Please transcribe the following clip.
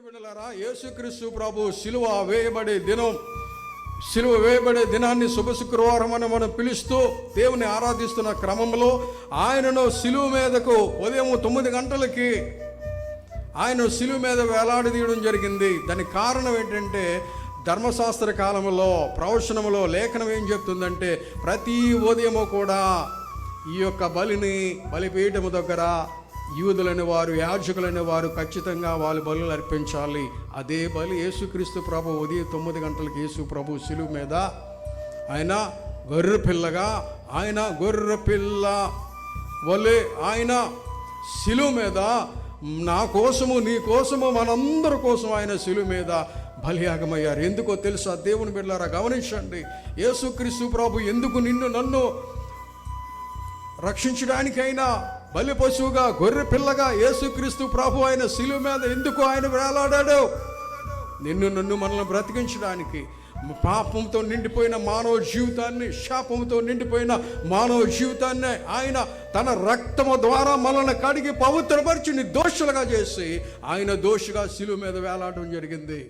దేవుని బిడ్డలారా, యేసుక్రీస్తు ప్రభు సిలువ వేయబడే దినాన్ని శుభ శుక్రవారం అని మనం పిలుస్తూ దేవుని ఆరాధిస్తున్న క్రమంలో ఆయనను సిలువ మీదకు ఉదయం 9 గంటలకి ఆయన సిలువ మీద వేలాడదీయడం జరిగింది. దానికి కారణం ఏంటంటే, ధర్మశాస్త్ర కాలంలో ప్రవచనంలో లేఖనం ఏం చెప్తుందంటే, ప్రతి ఉదయము కూడా ఈ యొక్క బలిపీఠము దగ్గర యూదులైన వారు, యాజకులైన వారు ఖచ్చితంగా వాళ్ళు బలులు అర్పించాలి. అదే బలి యేసుక్రీస్తు ప్రభు ఉదయం 9 గంటలకు యేసు ప్రభు సిలువ మీద ఆయన గొర్రె పిల్ల వలె ఆయన సిలువ మీద నా కోసము, నీ కోసము, మనందరి కోసం ఆయన సిలువ మీద బలియాగమయ్యారు. ఎందుకో తెలుసా దేవుని బిడ్డలారా, గమనించండి. యేసుక్రీస్తు ప్రభు ఎందుకు నన్ను రక్షించడానికైనా బలి పశువుగా, గొర్రె పిల్లగా యేసుక్రీస్తు ప్రభు ఆయన సిలువ మీద ఎందుకు ఆయన వేలాడాడు? నన్ను మనల్ని బ్రతికించడానికి. పాపంతో నిండిపోయిన మానవ జీవితాన్ని, శాపంతో నిండిపోయిన మానవ జీవితాన్ని ఆయన తన రక్తము ద్వారా మనల్ని కడిగి పవిత్రపరిచి దోషులుగా చేసి ఆయన దోషిగా సిలువ మీద వేలాడడం జరిగింది.